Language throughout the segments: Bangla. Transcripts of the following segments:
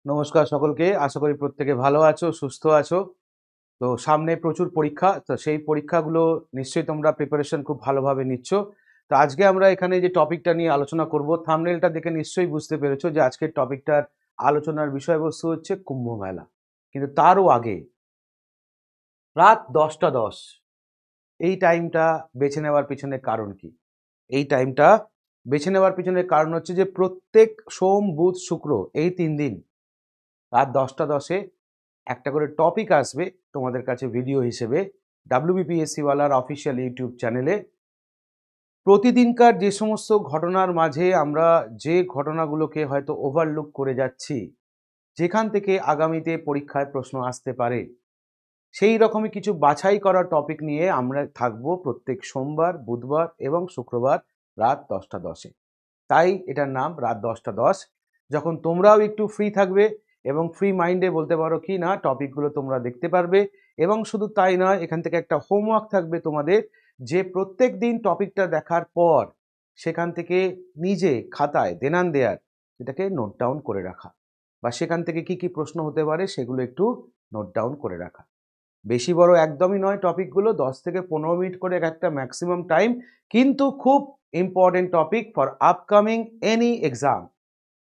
নমস্কার সকলকে। আশা করি প্রত্যেকে ভালো আছো, সুস্থ আছো। তো সামনে প্রচুর পরীক্ষা। তো সেই পরীক্ষাগুলো নিশ্চয়ই তোমরা প্রিপারেশন খুব ভালোভাবে নিচ্ছ। তো আজকে আমরা এখানে যে টপিকটা নিয়ে আলোচনা করব, থাম্বনেলটা দেখে নিশ্চয়ই বুঝতে পেরেছো যে আজকের টপিকটার আলোচনার বিষয়বস্তু হচ্ছে কুম্ভ মেলা। কিন্তু তারও আগে রাত 10টা 10 এই টাইমটা বেছে নেওয়ার পিছনে কারণ কি? এই টাইমটা বেছে নেওয়ার পিছনে কারণ হচ্ছে যে প্রত্যেক সোম, বুধ, শুক্র এই 3 দিন রাত 10টা 10-এ একটা করে টপিক আসবে তোমাদের কাছে ভিডিও হিসেবে ডাব্লিউবিপিএসসি ওয়ালার অফিসিয়াল ইউটিউব চ্যানেলে। প্রতিদিনকার যে সমস্ত ঘটনার মাঝে আমরা যে ঘটনাগুলোকে হয়তো ওভারলুক করে যাচ্ছি, যেখান থেকে আগামীতে পরীক্ষায় প্রশ্ন আসতে পারে, সেই রকমই কিছু বাছাই করা টপিক নিয়ে আমরা থাকবো প্রত্যেক সোমবার, বুধবার এবং শুক্রবার রাত 10টা 10-এ। তাই এটার নাম রাত 10টা 10। যখন তোমরাও একটু ফ্রি থাকবে এবং ফ্রি মাইন্ডে বলতে পারো কি না টপিকগুলো তোমরা দেখতে পারবে। এবং শুধু তাই নয়, এখান থেকে একটা হোমওয়ার্ক থাকবে তোমাদের, যে প্রত্যেক দিন টপিকটা দেখার পর সেখান থেকে নিজে খাতায় দেনান দেয়ার সেটাকে নোট ডাউন করে রাখা, বা সেখান থেকে কি কি প্রশ্ন হতে পারে সেগুলো একটু নোট ডাউন করে রাখা। বেশি বড় একদমই নয় টপিকগুলো, 10 থেকে 15 মিনিট করে একটা ম্যাক্সিমাম টাইম, কিন্তু খুব important topic for upcoming any exam.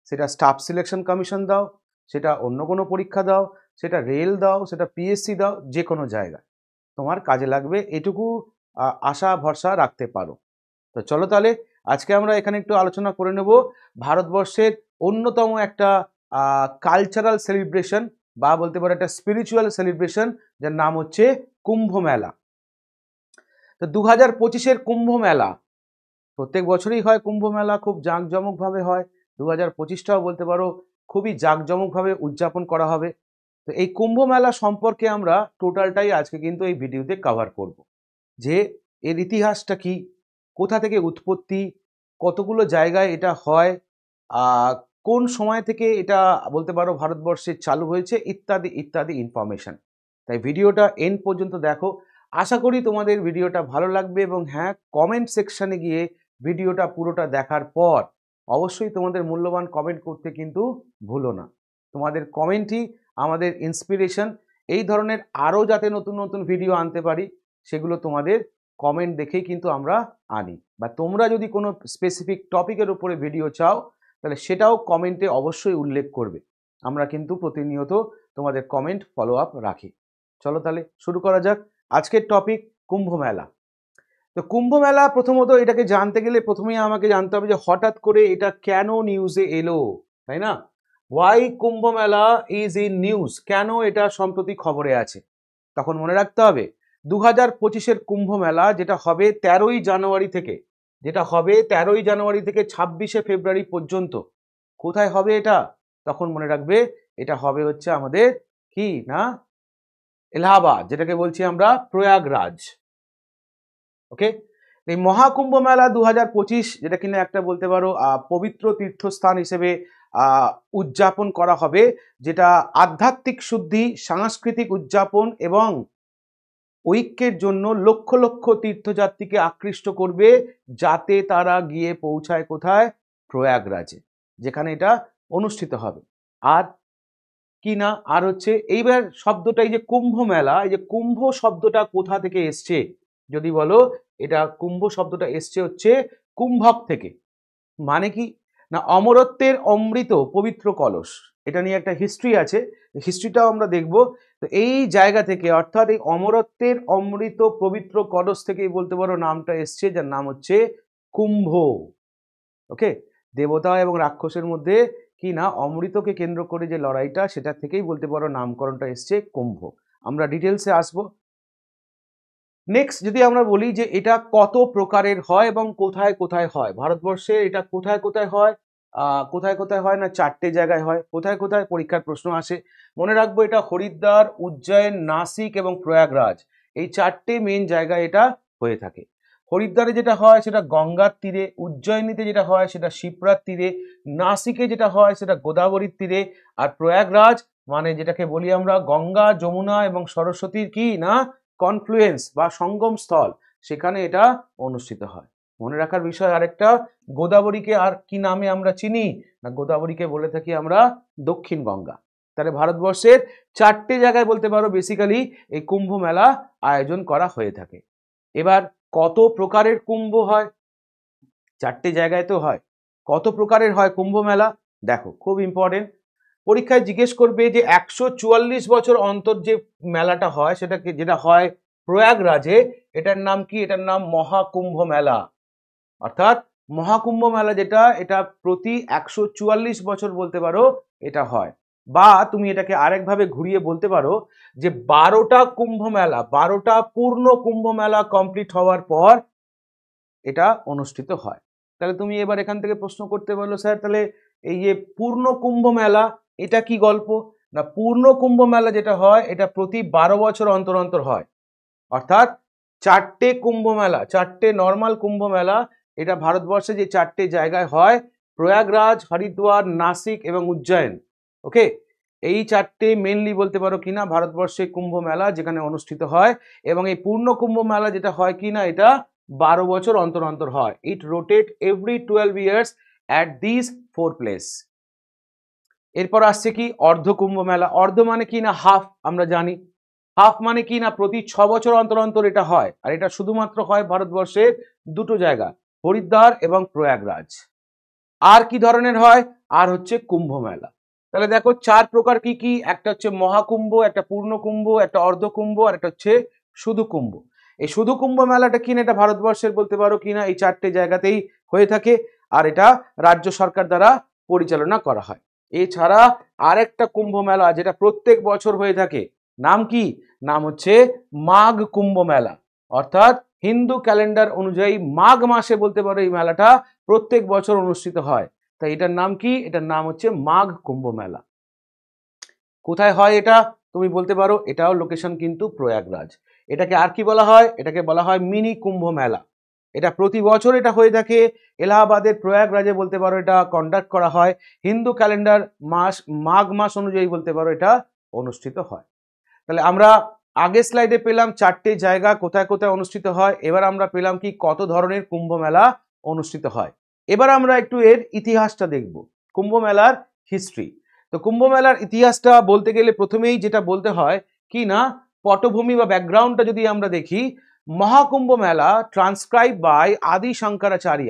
সেটা স্টাফ সিলেকশন কমিশন দাও, সেটা অন্য কোনো পরীক্ষা দাও, সেটা রেল দাও, সেটা পিএসসি দাও, যে কোনো জায়গায় তোমার কাজে লাগবে, এটুকু আশা ভরসা রাখতে পারো। তো চলো তাহলে আজকে আমরা এখানে একটু আলোচনা করে নেব ভারতবর্ষের অন্যতম একটা কালচারাল সেলিব্রেশন, বা বলতে পারো একটা স্পিরিচুয়াল সেলিব্রেশন, যার নাম হচ্ছে কুম্ভ মেলা। তো 2025-এর কুম্ভ মেলা প্রত্যেক বছরই হয়। কুম্ভ মেলা খুব জাঁকজমকভাবে হয়। 2025টাও বলতে পারো খুবই জাঁকজমকভাবে উদযাপন করা হবে। তো এই কুম্ভ মেলা সম্পর্কে আমরা টোটালটাই আজকে কিন্তু এই ভিডিওতে কভার করব, যে এর ইতিহাসটা কি, কোথা থেকে উৎপত্তি, কতগুলো জায়গায় এটা হয়, আহ, কোন সময় থেকে এটা বলতে পারো ভারতবর্ষে চালু হয়েছে, ইত্যাদি ইত্যাদি ইনফরমেশন। তাই ভিডিওটা এন্ড পর্যন্ত দেখো। আশা করি তোমাদের ভিডিওটা ভালো লাগবে, এবং হ্যাঁ, কমেন্ট সেকশনে গিয়ে ভিডিওটা পুরোটা দেখার পর অবশ্যই তোমাদের মূল্যবান কমেন্ট করতে কিন্তু ভুলো না। তোমাদের কমেন্টই আমাদের ইন্সপিরেশন, এই ধরনের আরও যাতে নতুন নতুন ভিডিও আনতে পারি সেগুলো তোমাদের কমেন্ট দেখেই কিন্তু আমরা আনি। বা তোমরা যদি কোনো স্পেসিফিক টপিকের উপরে ভিডিও চাও তাহলে সেটাও কমেন্টে অবশ্যই উল্লেখ করবে। আমরা কিন্তু প্রতিনিয়ত তোমাদের কমেন্ট ফলো আপ রাখি। চলো তাহলে শুরু করা যাক। আজকের টপিক কুম্ভ মেলা। তো কুম্ভ মেলা প্রথমত এটাকে জানতে গেলে প্রথমেই আমাকে জানতে হবে যে হঠাৎ করে এটা কেন নিউজে এলো, তাই না? ওয়াই কুম্ভ মেলা ইজ ইন নিউজ, কেন এটা সম্প্রতি খবরে আছে? তখন মনে রাখতে হবে 2025-এর কুম্ভ মেলা যেটা হবে 13ই জানুয়ারি থেকে, 26শে ফেব্রুয়ারি পর্যন্ত। কোথায় হবে এটা? তখন মনে রাখবে এটা হবে হচ্ছে আমাদের কি না, এলাহাবাদ, যেটাকে বলছি আমরা প্রয়াগরাজ। ওকে। এই মহাকুম্ভ মেলা 2025, যেটা কিনা একটা বলতে পারো পবিত্র তীর্থস্থান হিসেবে উদযাপন করা হবে, যেটা আধ্যাত্মিক শুদ্ধি, সাংস্কৃতিক উদযাপন এবং ঐক্যের জন্য লক্ষ লক্ষ তীর্থযাত্রীকে আকৃষ্ট করবে, যাতে তারা গিয়ে পৌঁছায় কোথায়? প্রয়াগরাজে, যেখানে এটা অনুষ্ঠিত হবে। আর কি না, আর হচ্ছে এইবার শব্দটা, এই যে কুম্ভ মেলা, এই যে কুম্ভ শব্দটা কোথা থেকে এসছে যদি বলো, এটা কুম্ভ শব্দটা এসছে হচ্ছে কুম্ভক থেকে। মানে কি না, অমরত্বের অমৃত পবিত্র কলস, এটা নিয়ে একটা হিস্ট্রি আছে, হিস্ট্রিটাও আমরা দেখব। তো এই জায়গা থেকে, অর্থাৎ এই অমরত্বের অমৃত পবিত্র কলস থেকেই বলতে পারো নামটা এসছে, যার নাম হচ্ছে কুম্ভ। ওকে। দেবতা এবং রাক্ষসের মধ্যে কি না অমৃতকে কেন্দ্র করে যে লড়াইটা, সেটা থেকেই বলতে পারো নামকরণটা এসছে কুম্ভ। আমরা ডিটেলসে আসবো। নেক্সট যদি আমরা বলি যে এটা কত প্রকারের হয় এবং কোথায় কোথায় হয় ভারতবর্ষে, এটা কোথায় কোথায় হয়, কোথায় কোথায় হয় না, 4টে জায়গায় হয়। কোথায় কোথায় পরীক্ষার প্রশ্ন আসে, মনে রাখবো এটা হরিদ্বার, উজ্জয়ন, নাসিক এবং প্রয়াগরাজ, এই 4টে মেন জায়গায় এটা হয়ে থাকে। হরিদ্বারে যেটা হয় সেটা গঙ্গার তীরে, উজ্জয়িনীতে যেটা হয় সেটা শিপ্রার তীরে, নাসিকে যেটা হয় সেটা গোদাবরীর তীরে, আর প্রয়াগরাজ মানে যেটাকে বলি আমরা গঙ্গা, যমুনা এবং সরস্বতীর কি না কনফ্লুয়েন্স বা সঙ্গম স্থল, সেখানে এটা অনুষ্ঠিত হয়। মনে রাখার বিষয় আরেকটা, গোদাবরীকে আর কি নামে আমরা চিনি না, গোদাবরীকে বলে থাকি আমরা দক্ষিণ গঙ্গা। তাহলে ভারতবর্ষের 4টে জায়গায় বলতে পারো বেসিক্যালি এই কুম্ভ মেলা আয়োজন করা হয়ে থাকে। এবার কত প্রকারের কুম্ভ হয়? 4টে জায়গায় তো হয়, কত প্রকারের হয় কুম্ভ মেলা? দেখো, খুব ইম্পর্টেন্ট, পরীক্ষায় জিজ্ঞেস করবে যে 144 বছর অন্তর যে মেলাটা হয় সেটাকে, যেটা হয় প্রয়াগরাজে, এটার নাম কি? এটার নাম মহাকুম্ভ মেলা। অর্থাৎ মহাকুম্ভ মেলা যেটা, এটা প্রতি 144 বছর বলতে পারো এটা হয়। বা তুমি এটাকে আরেকভাবে ঘুরিয়ে বলতে পারো যে 12টা কুম্ভ মেলা, 12টা পূর্ণ কুম্ভ মেলা কমপ্লিট হওয়ার পর এটা অনুষ্ঠিত হয়। তাহলে তুমি এবার এখান থেকে প্রশ্ন করতে পারলো, স্যার তাহলে এই যে পূর্ণ কুম্ভ মেলা এটা কি গল্প? না, পূর্ণ কুম্ভ মেলা যেটা হয় এটা প্রতি 12 বছর অন্তর অন্তর হয়। অর্থাৎ 4টে কুম্ভ মেলা, 4টে নর্মাল কুম্ভ মেলা, এটা ভারতবর্ষে যে 4টে জায়গায় হয়, প্রয়াগরাজ, হরিদ্বার, নাসিক এবং উজ্জয়ন, ওকে, এই 4টে মেনলি বলতে পারো কিনা ভারতবর্ষে কুম্ভ মেলা যেখানে অনুষ্ঠিত হয়। এবং এই পূর্ণ কুম্ভ মেলা যেটা হয় কিনা এটা 12 বছর অন্তর অন্তর হয়। It rotate every 12 years at this 4 place. এরপর আসছে কি অর্ধ কুম্ভ মেলা। অর্ধ মানে কি না হাফ, আমরা জানি। হাফ মানে কি না প্রতি 6 বছর অন্তর অন্তর এটা হয়, আর এটা শুধুমাত্র হয় ভারতবর্ষের 2টো জায়গা, হরিদ্বার এবং প্রয়াগরাজ। আর কি ধরনের হয়? আর হচ্ছে কুম্ভ মেলা। তাহলে দেখো 4 প্রকার কি কি? একটা হচ্ছে মহাকুম্ভ, একটা পূর্ণ কুম্ভ, একটা অর্ধ কুম্ভ, আর একটা হচ্ছে শুধু কুম্ভ। এই শুধু কুম্ভ মেলাটা কিনা এটা ভারতবর্ষের বলতে পারো কিনা এই 4টে জায়গাতেই হয়ে থাকে, আর এটা রাজ্য সরকার দ্বারা পরিচালনা করা হয়। এছাড়া আরেকটা কুম্ভ মেলা যেটা প্রত্যেক বছর হয়ে থাকে, নাম কি? নাম হচ্ছে মাঘ কুম্ভ মেলা। অর্থাৎ হিন্দু ক্যালেন্ডার অনুযায়ী মাঘ মাসে বলতে পারো এই মেলাটা প্রত্যেক বছর অনুষ্ঠিত হয়। তাই এটার নাম কি? এটার নাম হচ্ছে মাঘ কুম্ভ মেলা। কোথায় হয় এটা? তুমি বলতে পারো এটাও লোকেশন কিন্তু প্রয়াগরাজ। এটাকে আর কি বলা হয়? এটাকে বলা হয় মিনি কুম্ভ মেলা। এটা প্রতি বছর এটা হয়ে থাকে এলাহাবাদের প্রয়াগরাজে বলতে পারো এটা কন্ডাক্ট করা হয়। হিন্দু ক্যালেন্ডার মাস মাঘ মাস অনুযায়ী বলতে পারো এটা অনুষ্ঠিত হয়। তাহলে আমরা আগের স্লাইডে পেলাম 4টে জায়গা কোথায় কোথায় অনুষ্ঠিত হয়। এবার আমরা পেলাম কি কত ধরনের কুম্ভ মেলা অনুষ্ঠিত হয়। এবার আমরা একটু এর ইতিহাসটা দেখব, কুম্ভ মেলার হিস্ট্রি। তো কুম্ভ মেলার ইতিহাসটা বলতে গেলে প্রথমেই যেটা বলতে হয় কি না, পটভূমি বা ব্যাকগ্রাউন্ডটা যদি আমরা দেখি, মহাকুম্ভ মেলা ট্রান্সক্রাইব বাই আদি শঙ্করাচার্য,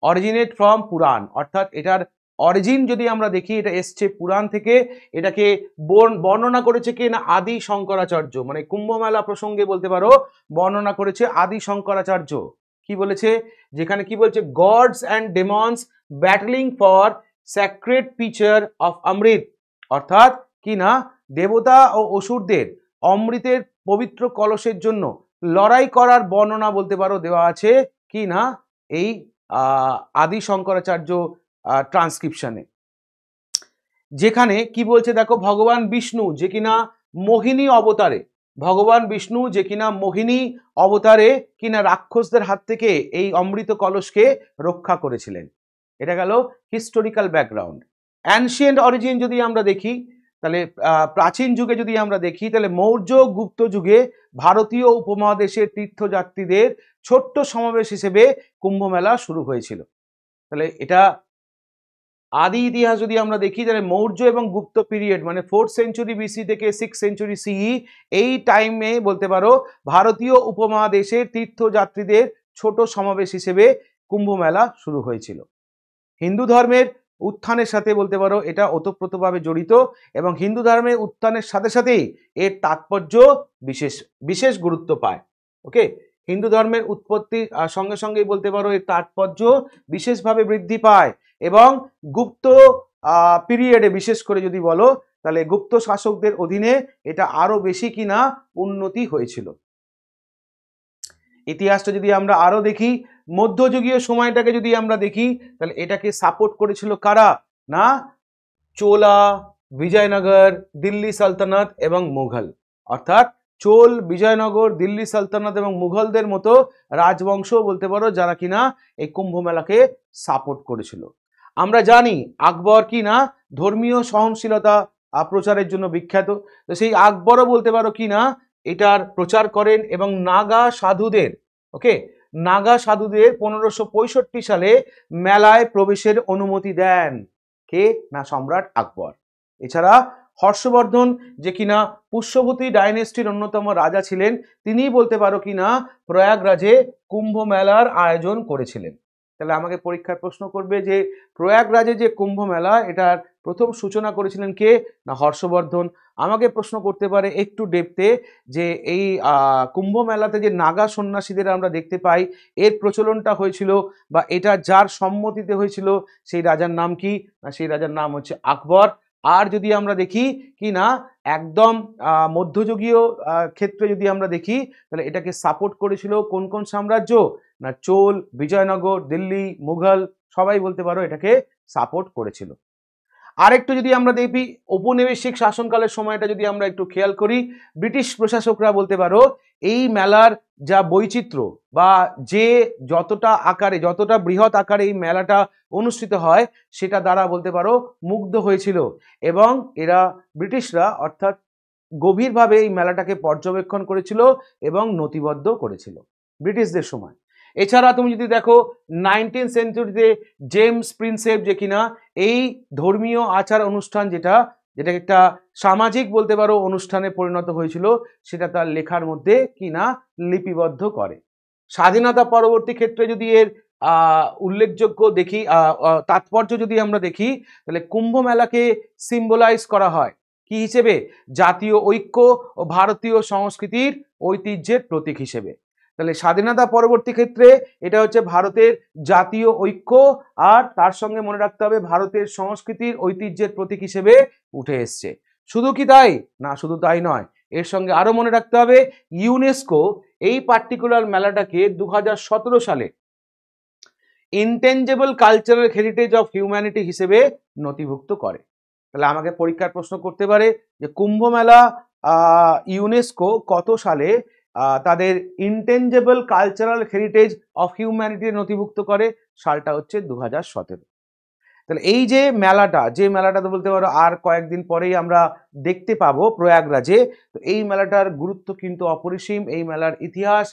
অরিজিনেট ফ্রম পুরাণ। অর্থাৎ এটার অরিজিন যদি আমরা দেখি এটা এসছে পুরাণ থেকে। এটাকে বর্ণনা করেছে কে না আদি শঙ্করাচার্য, মানে কুম্ভ মেলা প্রসঙ্গে বলতে পারো বর্ণনা করেছে আদি শঙ্করাচার্য। কি বলেছে? যেখানে কি বলছে, gods and demons battling for sacred pitcher of amrit. অর্থাৎ কি না দেবতা ও অসুরদের অমৃতের পবিত্র কলসের জন্য লড়াই করার বর্ণনা বলতে পারো দেওয়া আছে কি না এই আদি শঙ্করাচার্য ট্রান্সক্রিপশনে। যেখানে কি বলছে দেখো, ভগবান বিষ্ণু যে কিনা মোহিনী অবতারে, ভগবান বিষ্ণু যে কিনা মোহিনী অবতারে কিনা রাক্ষসদের হাত থেকে এই অমৃত কলসকে রক্ষা করেছিলেন। এটা গেল হিস্টোরিক্যাল ব্যাকগ্রাউন্ড। অ্যানশিয়েন্ট অরিজিন যদি আমরা দেখি, তাহলে প্রাচীন যুগে যদি আমরা দেখি, তাহলে মৌর্য গুপ্ত যুগে ভারতীয় উপমহাদেশের তীর্থযাত্রীদের ছোট্ট সমাবেশ হিসেবে কুম্ভ মেলা শুরু হয়েছিল। তাহলে এটা আদি ইতিহাস যদি আমরা দেখি, তাহলে মৌর্য এবং গুপ্ত পিরিয়ড মানে 4th সেঞ্চুরি বিসি থেকে 6th সেঞ্চুরি সিই, এই টাইমে বলতে পারো ভারতীয় উপমহাদেশের তীর্থযাত্রীদের ছোট সমাবেশ হিসেবে কুম্ভ মেলা শুরু হয়েছিল। হিন্দু ধর্মের উত্থানের সাথে বলতে পারো এটা ওতপ্রোতভাবে জড়িত, এবং হিন্দু ধর্মের উত্থানের সাথে সাথেই এর তাৎপর্য বিশেষ বিশেষ গুরুত্ব পায়। ওকে, হিন্দু ধর্মের উৎপত্তির সঙ্গে সঙ্গেই বলতে পারো এর তাৎপর্য বিশেষভাবে বৃদ্ধি পায়। এবং গুপ্ত পিরিয়ডে বিশেষ করে যদি বলো, তাহলে গুপ্ত শাসকদের অধীনে এটা আরো বেশি কিনা উন্নতি হয়েছিল। ইতিহাসটা যদি আমরা আরো দেখি, মধ্যযুগীয় সময়টাকে যদি আমরা দেখি, তাহলে এটাকে সাপোর্ট করেছিল কারা? না চোলা, বিজয়নগর, দিল্লি সালতানাত এবং মুঘল। অর্থাৎ চোল, বিজয়নগর, দিল্লি সালতানাত এবং মুঘলদের মতো রাজবংশ বলতে পারো যারা কিনা এই কুম্ভ মেলাকে সাপোর্ট করেছিল। আমরা জানি আকবর কি না ধর্মীয় সহনশীলতা প্রচারের জন্য বিখ্যাত। তো সেই আকবরও বলতে পারো কি না এটার প্রচার করেন এবং নাগা সাধুদের, ওকে, নাগা সাধুদের 1565 সালে মেলায় প্রবেশের অনুমতি দেন। কে না সম্রাট আকবর। এছাড়া হর্ষবর্ধন যে কিনা পুষ্যবতী ডাইনেস্টির অন্যতম রাজা ছিলেন, তিনিই বলতে পারো কিনা প্রয়াগরাজে কুম্ভ মেলার আয়োজন করেছিলেন। তাহলে আমাকে পরীক্ষার প্রশ্ন করবে যে প্রয়াগরাজে যে কুম্ভ মেলা, এটার প্রথম সূচনা করেছিলেন কে? না হর্ষবর্ধন। আমাকে প্রশ্ন করতে পারে একটু ডেপথে যে এই কুম্ভ মেলাতে যে নাগা সন্ন্যাসীদের আমরা দেখতে পাই, এর প্রচলনটা হয়েছিল বা এটা যার সম্মতিতে হয়েছিল সেই রাজার নাম কি? না সেই রাজার নাম হচ্ছে আকবর। আর যদি আমরা দেখি কি না একদম মধ্যযুগীয় ক্ষেত্রে যদি আমরা দেখি, তাহলে এটাকে সাপোর্ট করেছিল কোন কোন সাম্রাজ্য? না চোল, বিজয়নগর, দিল্লি, মুঘল, সবাই বলতে পারো এটাকে সাপোর্ট করেছিল। আরেকটু যদি আমরা দেখি ঔপনিবেশিক শাসনকালের সময়টা যদি আমরা একটু খেয়াল করি, ব্রিটিশ প্রশাসকরা বলতে পারো এই মেলার যা বৈচিত্র্য বা যে যতটা আকারে, যতটা বৃহৎ আকারে এই মেলাটা অনুষ্ঠিত হয়, সেটা দ্বারা বলতে পারো মুগ্ধ হয়েছিল এবং এরা ব্রিটিশরা অর্থাৎ গভীরভাবে এই মেলাটাকে পর্যবেক্ষণ করেছিল এবং নথিবদ্ধ করেছিল ব্রিটিশদের সময়। এছাড়া তুমি যদি দেখো 19th সেঞ্চুরিতে জেমস প্রিন্সেপ যে কিনা এই ধর্মীয় আচার অনুষ্ঠান যেটা একটা সামাজিক বলতে পারো অনুষ্ঠানে পরিণত হয়েছিল, সেটা তার লেখার মধ্যে কিনা লিপিবদ্ধ করে। স্বাধীনতা পরবর্তী ক্ষেত্রে যদি এর উল্লেখযোগ্য দেখি তাৎপর্য যদি আমরা দেখি, তাহলে কুম্ভ মেলাকে সিম্বলাইজ করা হয় কি হিসেবে? জাতীয় ঐক্য ও ভারতীয় সংস্কৃতির ঐতিহ্যের প্রতীক হিসেবে। তাহলে স্বাধীনতা পরবর্তী ক্ষেত্রে এটা হচ্ছে ভারতের জাতীয় ঐক্য, আর তার সঙ্গে মনে রাখতে হবে ভারতের সংস্কৃতির ঐতিহ্যের প্রতীক হিসেবে উঠে এসছে। শুধু কি তাই? না, শুধু তাই নয়, এর সঙ্গে আরো মনে রাখতে হবে ইউনেস্কো এই পার্টিকুলার মেলাটাকে 2017 সালে intangible cultural heritage of humanity হিসেবে নথিভুক্ত করে। তাহলে আমাকে পরীক্ষার প্রশ্ন করতে পারে যে কুম্ভ মেলা ইউনেস্কো কত সালে তাদের intangible cultural heritage of humanity নথিভুক্ত করে? সালটা হচ্ছে 2017। তাহলে এই যে মেলাটা তো বলতে পারো আর কয়েকদিন পরেই আমরা দেখতে পাবো প্রয়াগরাজে, তো এই মেলাটার গুরুত্ব কিন্তু অপরিসীম। এই মেলার ইতিহাস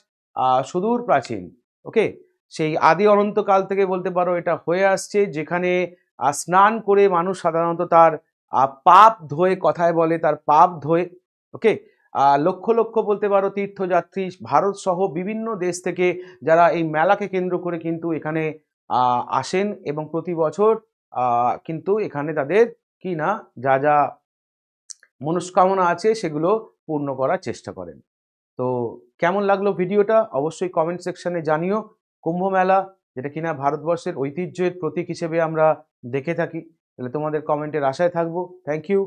সুদূর প্রাচীন। ওকে, সেই আদি অনন্তকাল থেকে বলতে পারো এটা হয়ে আসছে, যেখানে স্নান করে মানুষ সাধারণত তার পাপ ধোয়ে, কথায় বলে তার পাপ ধোয়ে। ওকে, লক্ষ লক্ষ বলতে পারো তীর্থযাত্রী ভারত সহ বিভিন্ন দেশ থেকে যারা এই মেলাকে কেন্দ্র করে কিন্তু এখানে আসেন এবং প্রতি বছর কিন্তু এখানে তাদের কি না যা যা মনস্কামনা আছে সেগুলো পূর্ণ করার চেষ্টা করেন। তো কেমন লাগলো ভিডিওটা অবশ্যই কমেন্ট সেকশনে জানিও। কুম্ভ মেলা যেটা কিনা ভারতবর্ষের ঐতিহ্যের প্রতীক হিসেবে আমরা দেখে থাকি, তাহলে তোমাদের কমেন্টের আশায় থাকবো। Thank you.